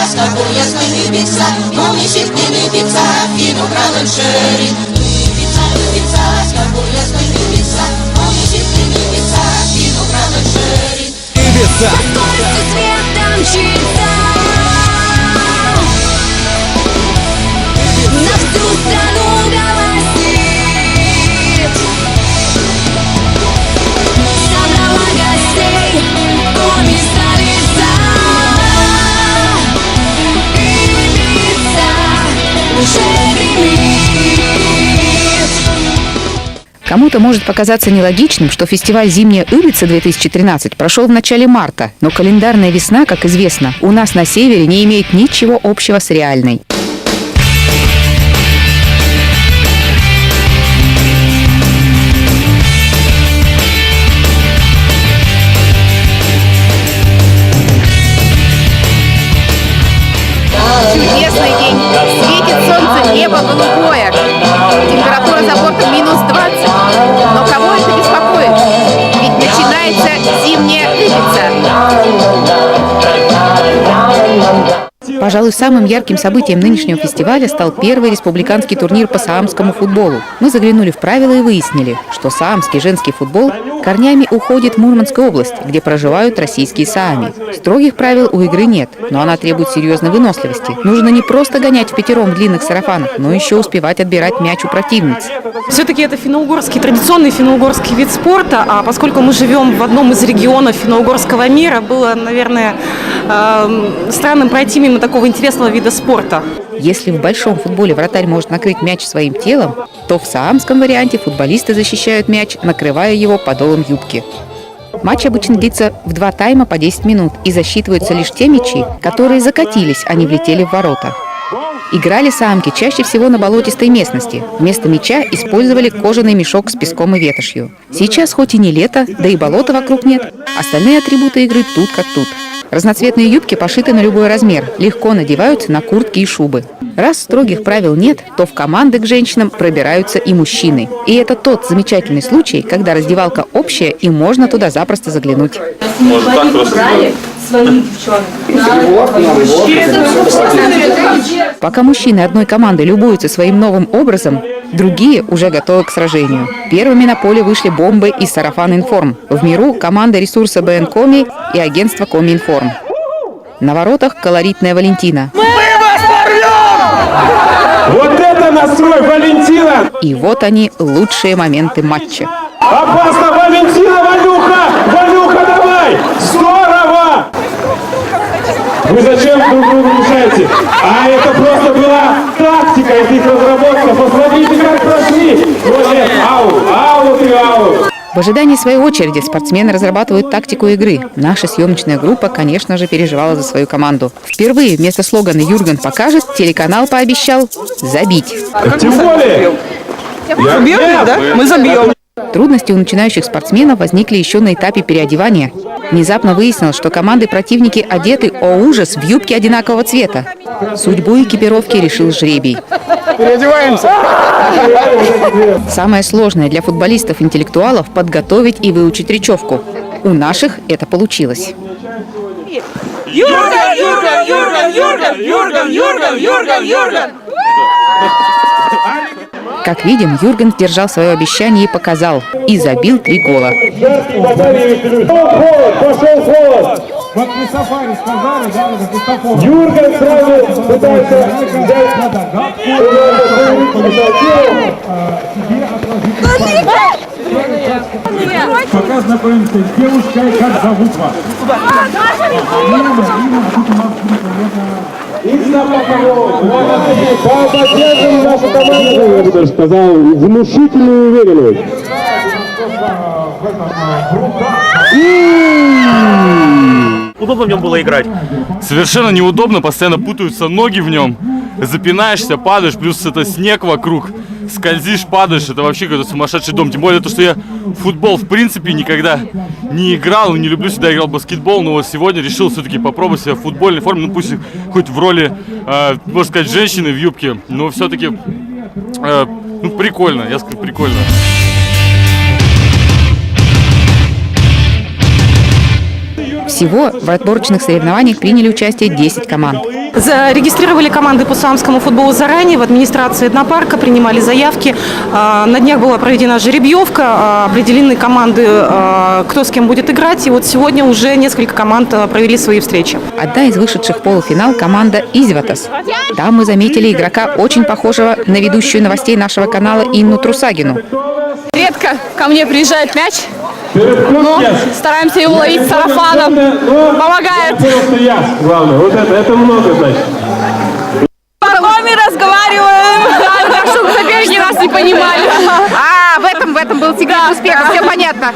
С тобой ясно любится, но ищет не любится, виноградом шерит. Любится, с тобой ясно любится, но ищет не любится, виноградом шерит. Любится. Светом чита, на всю страну голосит. Собрала гостей, коми столица. Кому-то может показаться нелогичным, что фестиваль «Зимняя Ибица-2013» прошел в начале марта, но календарная весна, как известно, у нас на севере не имеет ничего общего с реальной. Чудесный день. Светит солнце, небо голубое. Температура за бортом минус 20. Но кого это беспокоит? Ведь начинается зимняя Ибица. Пожалуй, самым ярким событием нынешнего фестиваля стал первый республиканский турнир по саамскому футболу. Мы заглянули в правила и выяснили, что саамский женский футбол корнями уходит в Мурманскую область, где проживают российские саами. Строгих правил у игры нет, но она требует серьезной выносливости. Нужно не просто гонять впятером в длинных сарафанах, но еще успевать отбирать мяч у противниц. Все-таки это финно-угорский, традиционный финно-угорский вид спорта, а поскольку мы живем в одном из регионов финно-угорского мира, было, наверное, странным пройти мимо такого интересного вида спорта. Если в большом футболе вратарь может накрыть мяч своим телом, то в саамском варианте футболисты защищают мяч, накрывая его подолом юбки. Матч обычно длится в 2 тайма по 10 минут и засчитываются лишь те мячи, которые закатились, а не влетели в ворота. Играли саамки чаще всего на болотистой местности. Вместо мяча использовали кожаный мешок с песком и ветошью. Сейчас хоть и не лето, да и болота вокруг нет, остальные атрибуты игры тут как тут. Разноцветные юбки пошиты на любой размер, легко надеваются на куртки и шубы. Раз строгих правил нет, то в команды к женщинам пробираются и мужчины. И это тот замечательный случай, когда раздевалка общая и можно туда запросто заглянуть. Может, так просто Пока мужчины одной команды любуются своим новым образом, другие уже готовы к сражению. Первыми на поле вышли Бомбы и Сарафан Информ. В миру команда ресурса БН Коми и агентство Коми Информ. На воротах колоритная Валентина. Мы вас порвем! Вот это настрой, Валентина! И вот они, лучшие моменты матча. Опасно, Валентина, Валюха! Валюха, давай! Здорово! Вы зачем друг другу мешаете? А это просто была тактика из их разработка. Посмотрите, как прошли! Вот это, аут и аут! В ожидании своей очереди спортсмены разрабатывают тактику игры. Наша съемочная группа, конечно же, переживала за свою команду. Впервые вместо слогана «Юрген покажет» телеканал пообещал забить. Тем более! Забьем, да? Мы забьем. Трудности у начинающих спортсменов возникли еще на этапе переодевания. Внезапно выяснилось, что команды противники одеты, о ужас, в юбки одинакового цвета. Судьбу экипировки решил жребий. Переодеваемся! Самое сложное для футболистов-интеллектуалов – подготовить и выучить речевку. У наших это получилось. Юрген, Юрген, Юрген, Юрген, Юрген, Юрген, Юрген, Юрген! Как видим, Юрген сдержал свое обещание и показал. И забил 3 гола. Пошел холод! Вот мы сафари сказали, да, это Христофор. Юрген сразу пытается взять пока знакомимся с девушкой, как зовут вас? Поддержим нашу команду, я бы даже сказал, внушительную уверенность. Удобно в нем было играть? Совершенно неудобно, постоянно путаются ноги в нем. Запинаешься, падаешь, плюс это снег вокруг. Скользишь, падаешь, это вообще какой-то сумасшедший дом. Тем более то, что я в футбол в принципе никогда не играл, не люблю, всегда играл в баскетбол. Но вот сегодня решил все-таки попробовать себя в футбольной форме. Ну пусть хоть в роли, можно сказать, женщины в юбке. Но все-таки прикольно, я скажу, прикольно. Всего в отборочных соревнованиях приняли участие 10 команд. Зарегистрировали команды по самскому футболу заранее. В администрации этнопарка принимали заявки. На днях была проведена жеребьевка. Определены команды, кто с кем будет играть. И вот сегодня уже несколько команд провели свои встречи. Одна из вышедших в полуфинал – команда «Изватас». Там мы заметили игрока, очень похожего на ведущую новостей нашего канала Инну Трусагину. Редко ко мне приезжает мяч, но стараемся его ловить с сарафаном. Помогает. Главное, вот это много, значит. По-моему, разговариваем. Так, чтобы соперники нас не понимали. В этом был секрет успеха, все понятно.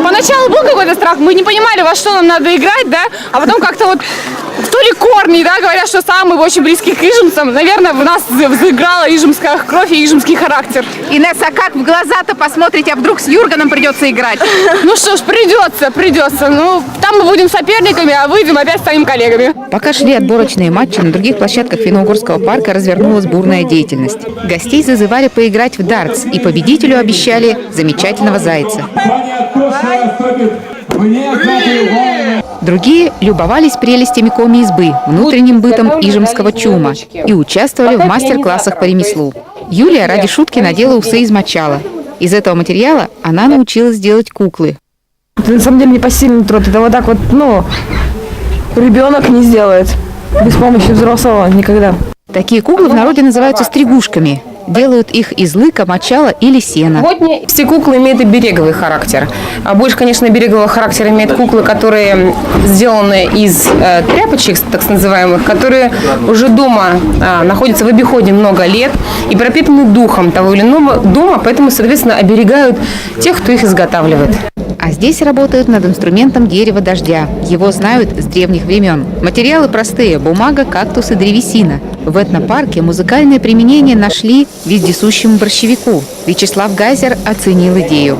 Поначалу был какой-то страх, мы не понимали, во что нам надо играть, да, а потом как-то вот то ли корни, да, говорят, что самые очень близкие к ижемцам. Наверное, в нас взыграла ижемская кровь и ижемский характер. Инесса, а как в глаза-то посмотрите, а вдруг с Юрганом придется играть? Ну что ж, придется. Ну, там мы будем соперниками, а выйдем, опять станем коллегами. Пока шли отборочные матчи, на других площадках Финно-Угорского парка развернулась бурная деятельность. Гостей зазывали поиграть в дартс, и победителю обещали замечательного зайца. Другие любовались прелестями коми-избы, внутренним бытом ижемского чума и участвовали в мастер-классах по ремеслу. Юлия ради шутки надела усы из мочала. Из этого материала она научилась делать куклы. Это на самом деле непосильный труд. Это вот так вот, ребенок не сделает. Без помощи взрослого никогда. Такие куклы в народе называются стригушками. Делают их из лыка, мочала или сена. Сегодня все куклы имеют и береговый характер. Больше, конечно, берегового характера имеют куклы, которые сделаны из тряпочек, так называемых, которые уже дома находятся в обиходе много лет и пропитаны духом того или иного дома, поэтому, соответственно, оберегают тех, кто их изготавливает. А здесь работают над инструментом дерева дождя. Его знают с древних времен. Материалы простые – бумага, кактус и древесина. В этнопарке музыкальное применение нашли вездесущему борщевику. Вячеслав Гайзер оценил идею.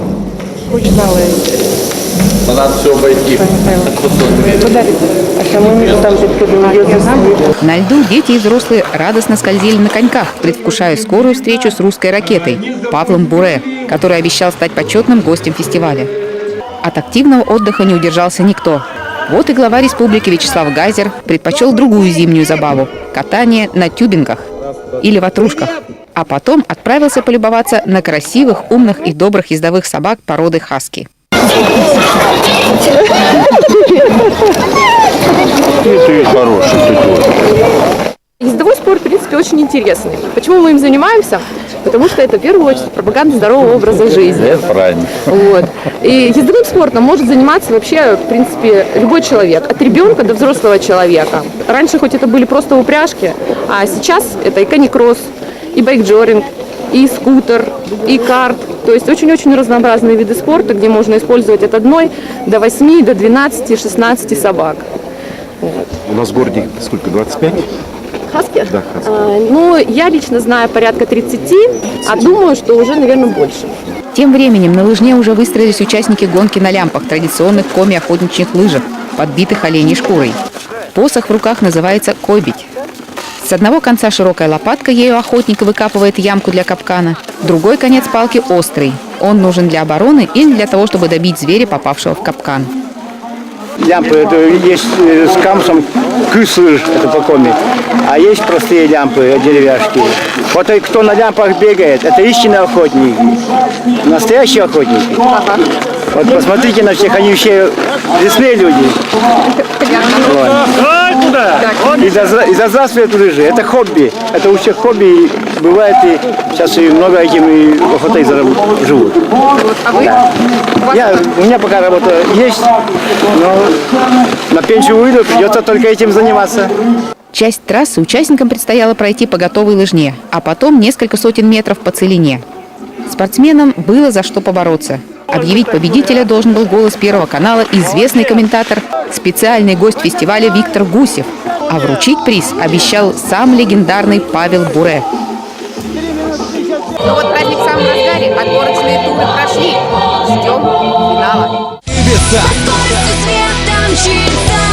На льду дети и взрослые радостно скользили на коньках, предвкушая скорую встречу с русской ракетой Павлом Буре, который обещал стать почетным гостем фестиваля. От активного отдыха не удержался никто. Вот и глава республики Вячеслав Гайзер предпочел другую зимнюю забаву – катание на тюбингах или ватрушках. А потом отправился полюбоваться на красивых, умных и добрых ездовых собак породы хаски. Ездовой спорт, в принципе, очень интересный. Почему мы им занимаемся? Потому что это, в первую очередь, пропаганда здорового образа жизни. Это правильно. Вот. И ездовым спортом может заниматься вообще, в принципе, любой человек. От ребенка до взрослого человека. Раньше хоть это были просто упряжки, а сейчас это и каникросс, и байкджоринг, и скутер, и карт. То есть очень-очень разнообразные виды спорта, где можно использовать от 1 до 8, до 12, 16 собак. Вот. У нас в городе сколько, 25? Хаски? Да, хаски. Ну, я лично знаю порядка 30, а думаю, что уже, наверное, больше. Тем временем на лыжне уже выстроились участники гонки на лямпах, традиционных коми-охотничьих лыжах, подбитых оленей шкурой. Посох в руках называется койбить. С одного конца широкая лопатка, ею охотник выкапывает ямку для капкана. Другой конец палки острый. Он нужен для обороны или для того, чтобы добить зверя, попавшего в капкан. Лямпы, это есть с камсом кыслыж, это по коме. А есть простые лямпы, деревяшки. Вот кто на лямпах бегает, это истинные охотники. Настоящие охотники. Вот посмотрите на всех, они все лесные люди. Вот. И за здравствует лыжи. Это хобби. Это у всех хобби бывает, и сейчас и много этим и охотой живут. А вы? Да. У меня пока работа есть, но на пенсию выйду, придется только этим заниматься. Часть трассы участникам предстояло пройти по готовой лыжне, а потом несколько сотен метров по целине. Спортсменам было за что побороться. Объявить победителя должен был «Голос Первого канала» известный комментатор, специальный гость фестиваля Виктор Гусев. А вручить приз обещал сам легендарный Павел Буре. Ну вот праздник в самом разгаре, отборочные туры прошли. Ждем финала. Светом чита.